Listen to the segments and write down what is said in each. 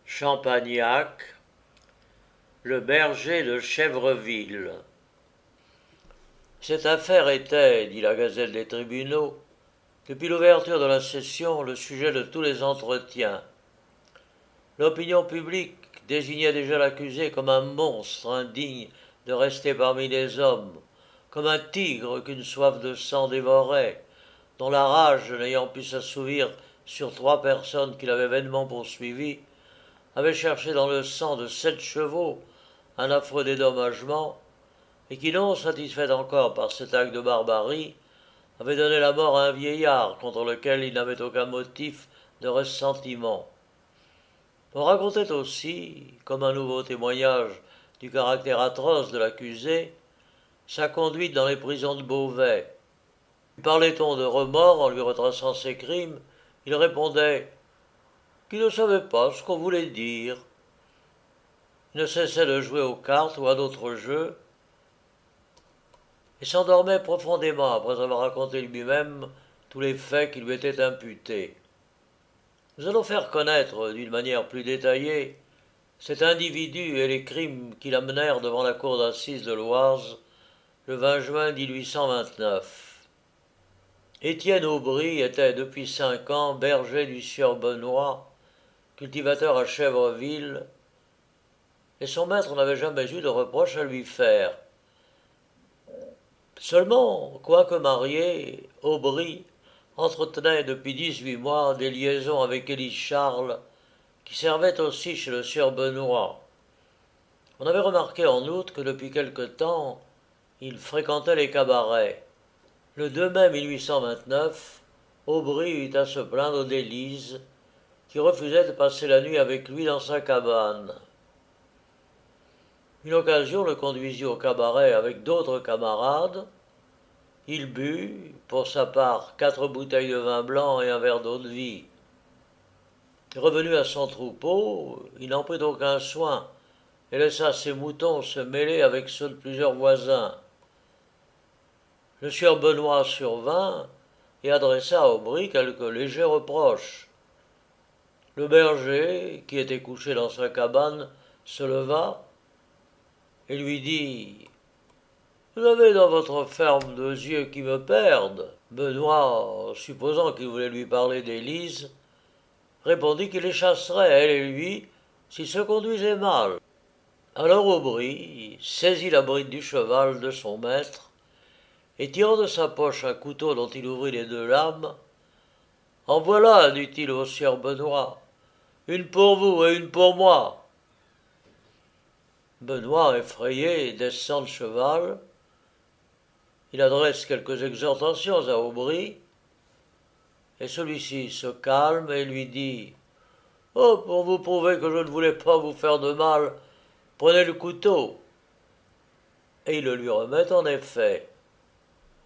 Champagnac, le berger de Chèvreville. Cette affaire était, dit la Gazette des tribunaux, depuis l'ouverture de la session, le sujet de tous les entretiens. L'opinion publique désignait déjà l'accusé comme un monstre indigne de rester parmi les hommes, comme un tigre qu'une soif de sang dévorait, dont la rage, n'ayant pu s'assouvir sur 3 personnes qu'il avait vainement poursuivies, avait cherché dans le sang de 7 chevaux un affreux dédommagement, et qui, non satisfait encore par cet acte de barbarie, avait donné la mort à un vieillard contre lequel il n'avait aucun motif de ressentiment. On racontait aussi, comme un nouveau témoignage du caractère atroce de l'accusé, sa conduite dans les prisons de Beauvais. Parlait-on de remords en lui retraçant ses crimes, il répondait qu'il ne savait pas ce qu'on voulait dire. Il ne cessait de jouer aux cartes ou à d'autres jeux, et s'endormait profondément après avoir raconté lui-même tous les faits qui lui étaient imputés. Nous allons faire connaître d'une manière plus détaillée cet individu et les crimes qui l'amenèrent devant la cour d'assises de l'Oise le 20 juin 1829. Étienne Aubry était depuis 5 ans berger du sieur Benoît, cultivateur à Chèvreville, et son maître n'avait jamais eu de reproche à lui faire. Seulement, quoique marié, Aubry entretenait depuis 18 mois des liaisons avec Élie Charles, qui servait aussi chez le sieur Benoît. On avait remarqué en outre que depuis quelque temps, il fréquentait les cabarets. Le 2 mai 1829, Aubry eut à se plaindre d'Élise, qui refusait de passer la nuit avec lui dans sa cabane. Une occasion le conduisit au cabaret avec d'autres camarades. Il but, pour sa part, 4 bouteilles de vin blanc et un verre d'eau-de-vie. Revenu à son troupeau, il n'en prit aucun soin et laissa ses moutons se mêler avec ceux de plusieurs voisins. Le sieur Benoît survint et adressa à Aubry quelques légers reproches. Le berger, qui était couché dans sa cabane, se leva et lui dit « Vous avez dans votre ferme 2 yeux qui me perdent. » Benoît, supposant qu'il voulait lui parler d'Élise, répondit qu'il les chasserait, elle et lui, s'il se conduisait mal. Alors Aubry saisit la bride du cheval de son maître, et tirant de sa poche un couteau dont il ouvrit les 2 lames, « En voilà, dit-il au sieur Benoît, une pour vous et une pour moi. » Benoît, effrayé, descend de cheval. Il adresse quelques exhortations à Aubry, et celui-ci se calme et lui dit « Oh, pour vous prouver que je ne voulais pas vous faire de mal, prenez le couteau. » Et il le lui remet en effet.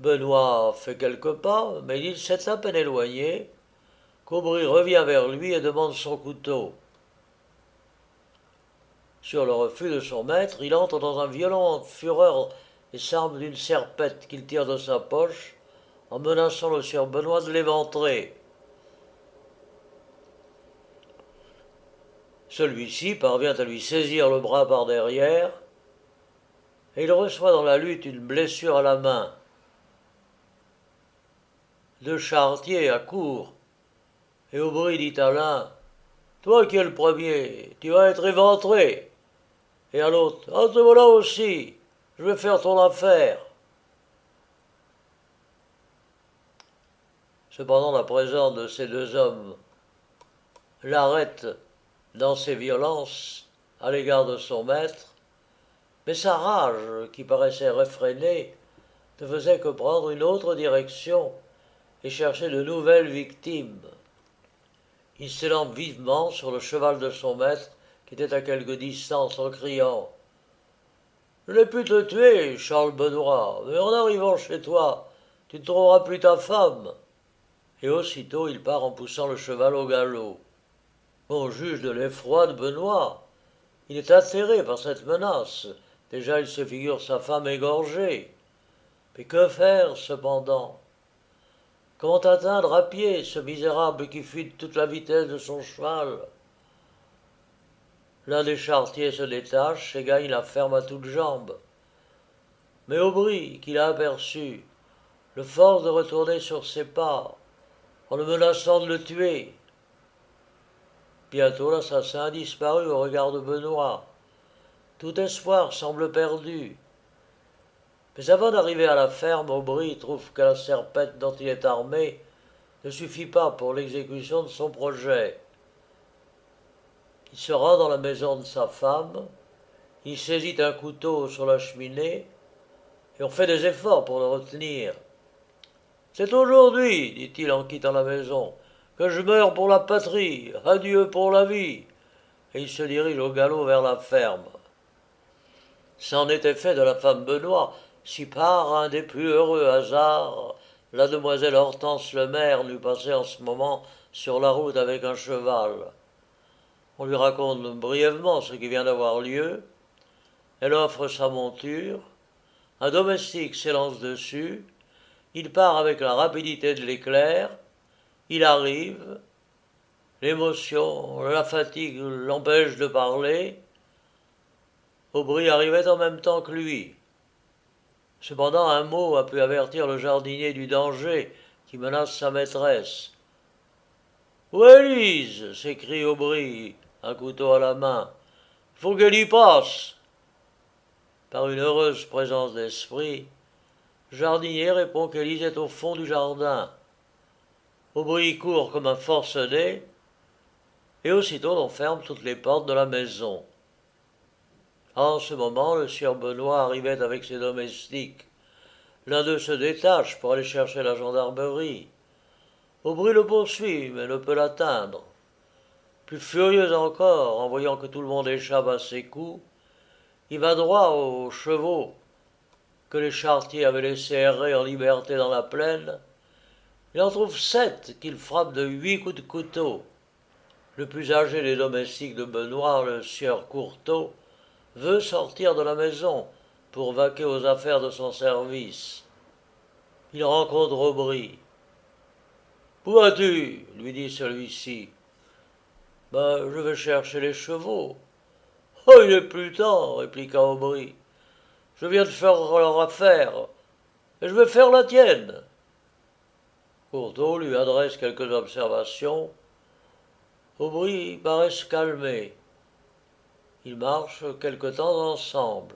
Benoît fait quelques pas, mais il s'est à peine éloigné qu'Aubry revient vers lui et demande son couteau. Sur le refus de son maître, il entre dans une violente fureur et s'arme d'une serpette qu'il tire de sa poche, en menaçant le sieur Benoît de l'éventrer. Celui-ci parvient à lui saisir le bras par derrière, et il reçoit dans la lutte une blessure à la main. 2 charretiers accourent, et Aubry dit à l'un « Toi qui es le premier, tu vas être éventré !» Et à l'autre « Ah, te voilà aussi, je vais faire ton affaire !» Cependant, la présence de ces 2 hommes l'arrête dans ses violences à l'égard de son maître, mais sa rage, qui paraissait réfrénée, ne faisait que prendre une autre direction et chercher de nouvelles victimes. Il s'élance vivement sur le cheval de son maître, qui était à quelque distance, en criant « Je n'ai pu te tuer, Charles Benoît, mais en arrivant chez toi, tu ne trouveras plus ta femme. » Et aussitôt il part en poussant le cheval au galop. On juge de l'effroi de Benoît. Il est atterré par cette menace. Déjà il se figure sa femme égorgée. Mais que faire, cependant? Comment atteindre à pied ce misérable qui fuit de toute la vitesse de son cheval? L'un des charretiers se détache et gagne la ferme à toutes jambes. Mais Aubry, qui l'a aperçu, le force de retourner sur ses pas, en le menaçant de le tuer. Bientôt l'assassin a disparu au regard de Benoît. Tout espoir semble perdu. Mais avant d'arriver à la ferme, Aubry trouve que la serpette dont il est armé ne suffit pas pour l'exécution de son projet. Il se rend dans la maison de sa femme, il saisit un couteau sur la cheminée, et on fait des efforts pour le retenir. C'est aujourd'hui, dit-il en quittant la maison, que je meurs pour la patrie, adieu pour la vie. Et il se dirige au galop vers la ferme. C'en était fait de la femme Benoît, si par un des plus heureux hasards, la demoiselle Hortense Lemaire n'eût passé en ce moment sur la route avec un cheval. On lui raconte brièvement ce qui vient d'avoir lieu. Elle offre sa monture. Un domestique s'élance dessus. Il part avec la rapidité de l'éclair. Il arrive. L'émotion, la fatigue l'empêchent de parler. Aubry arrivait en même temps que lui. Cependant, un mot a pu avertir le jardinier du danger qui menace sa maîtresse. « Où est Lise » s'écrie Aubry, un couteau à la main. « Il faut qu'elle y passe !» Par une heureuse présence d'esprit, le jardinier répond qu'Élise est au fond du jardin. Aubry court comme un forcené, et aussitôt l'on ferme toutes les portes de la maison. En ce moment, le sieur Benoît arrivait avec ses domestiques. L'un d'eux se détache pour aller chercher la gendarmerie. Aubry le poursuit, mais ne peut l'atteindre. Plus furieux encore, en voyant que tout le monde échappe à ses coups, il va droit aux chevaux que les charretiers avaient laissés errer en liberté dans la plaine. Il en trouve 7 qu'il frappe de 8 coups de couteau. Le plus âgé des domestiques de Benoît, le sieur Courteau, veut sortir de la maison pour vaquer aux affaires de son service. Il rencontre Aubry. « Où vas-tu » lui dit celui-ci. « Ben, je vais chercher les chevaux. »« Oh, il n'est plus temps, répliqua Aubry. Je viens de faire leur affaire, et je vais faire la tienne. Courteau lui adresse quelques observations. Aubry paraît se calmer. Ils marchent quelque temps ensemble.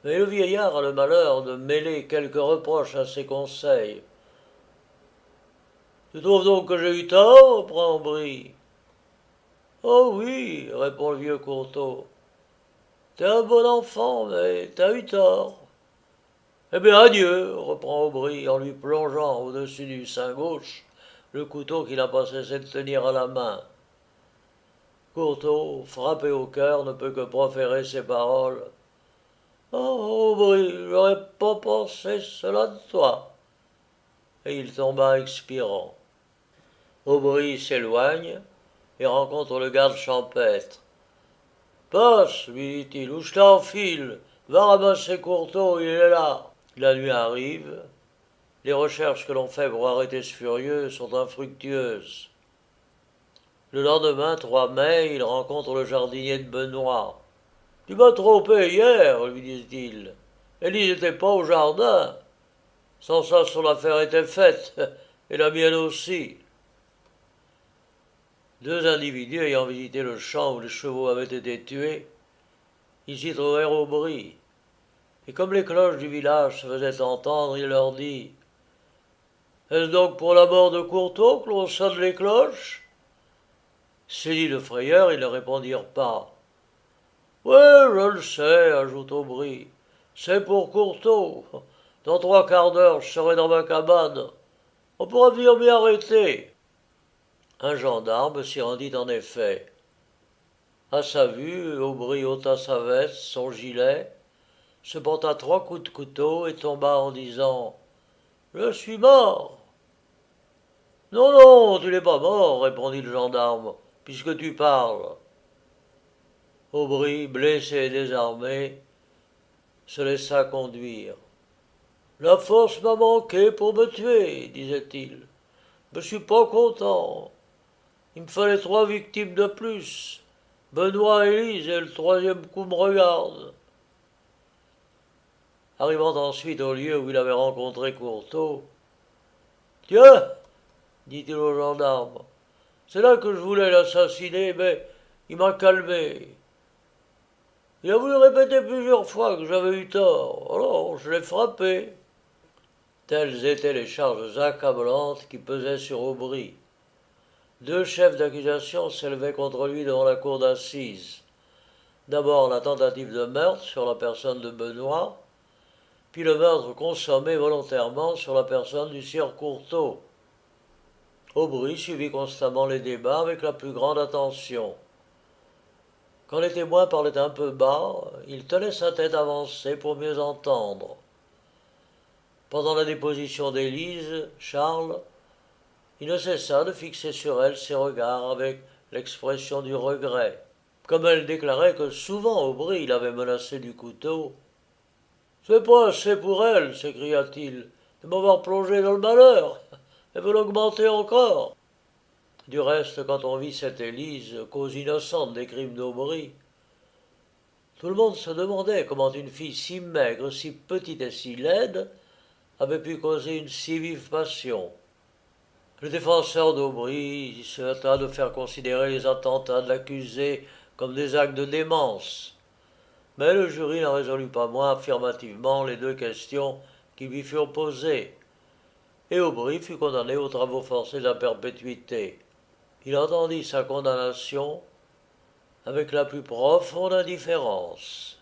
Mais le vieillard a le malheur de mêler quelques reproches à ses conseils. « Tu trouves donc que j'ai eu tort » reprend Aubry. « Oh oui, » répond le vieux Courteau. « T'es un bon enfant, mais t'as eu tort. »« Eh bien, adieu » reprend Aubry en lui plongeant au-dessus du sein gauche le couteau qu'il n'a pas cessé de tenir à la main. Courteau, frappé au cœur, ne peut que proférer ces paroles. « Oh, Aubry, j'aurais pas pensé cela de toi. » Et il tomba expirant. Aubry s'éloigne et rencontre le garde champêtre. « Passe, lui dit-il, ou je t'enfile. Va ramasser Courteau, il est là. » La nuit arrive. Les recherches que l'on fait pour arrêter ce furieux sont infructueuses. Le lendemain, 3 mai, il rencontre le jardinier de Benoît. « Tu m'as trompé hier, lui dit-il. Élise n'était pas au jardin. Sans ça, son affaire était faite, et la mienne aussi. » 2 individus ayant visité le champ où les chevaux avaient été tués, ils y trouvèrent Aubry. Et comme les cloches du village se faisaient entendre, il leur dit « Est-ce donc pour la mort de Courteau que l'on sonne les cloches ?» Saisis de frayeur, ils ne répondirent pas. « Oui, je le sais, ajoute Aubry. C'est pour Courteau. Dans 3 quarts d'heure, je serai dans ma cabane. On pourra venir m'y arrêter. » Un gendarme s'y rendit en effet. À sa vue, Aubry ôta sa veste, son gilet, se porta 3 coups de couteau et tomba en disant « Je suis mort !»« Non, non, tu n'es pas mort, répondit le gendarme, puisque tu parles. » Aubry, blessé et désarmé, se laissa conduire. « La force m'a manqué pour me tuer, disait-il. Je ne suis pas content. Il me fallait 3 victimes de plus. Benoît, Élise, et le troisième coup me regarde. Arrivant ensuite au lieu où il avait rencontré Courtauld, Tiens, dit-il au gendarme, c'est là que je voulais l'assassiner, mais il m'a calmé. Il a voulu répéter plusieurs fois que j'avais eu tort, alors je l'ai frappé. Telles étaient les charges accablantes qui pesaient sur Aubry. 2 chefs d'accusation s'élevaient contre lui devant la cour d'assises. D'abord la tentative de meurtre sur la personne de Benoît, puis le meurtre consommé volontairement sur la personne du sieur Courtauld. Aubry suivit constamment les débats avec la plus grande attention. Quand les témoins parlaient un peu bas, il tenait sa tête avancée pour mieux entendre. Pendant la déposition d'Élise, Charles, il ne cessa de fixer sur elle ses regards avec l'expression du regret. Comme elle déclarait que souvent Aubry l'avait menacé du couteau. « C'est pas assez pour elle, s'écria-t-il, de m'avoir plongé dans le malheur. Elle veut l'augmenter encore. » Du reste, quand on vit cette Élise, cause innocente des crimes d'Aubry, tout le monde se demandait comment une fille si maigre, si petite et si laide avait pu causer une si vive passion. Le défenseur d'Aubry se hâta de faire considérer les attentats de l'accusé comme des actes de démence. Mais le jury n'en résolut pas moins affirmativement les 2 questions qui lui furent posées, et Aubry fut condamné aux travaux forcés à perpétuité. Il entendit sa condamnation avec la plus profonde indifférence.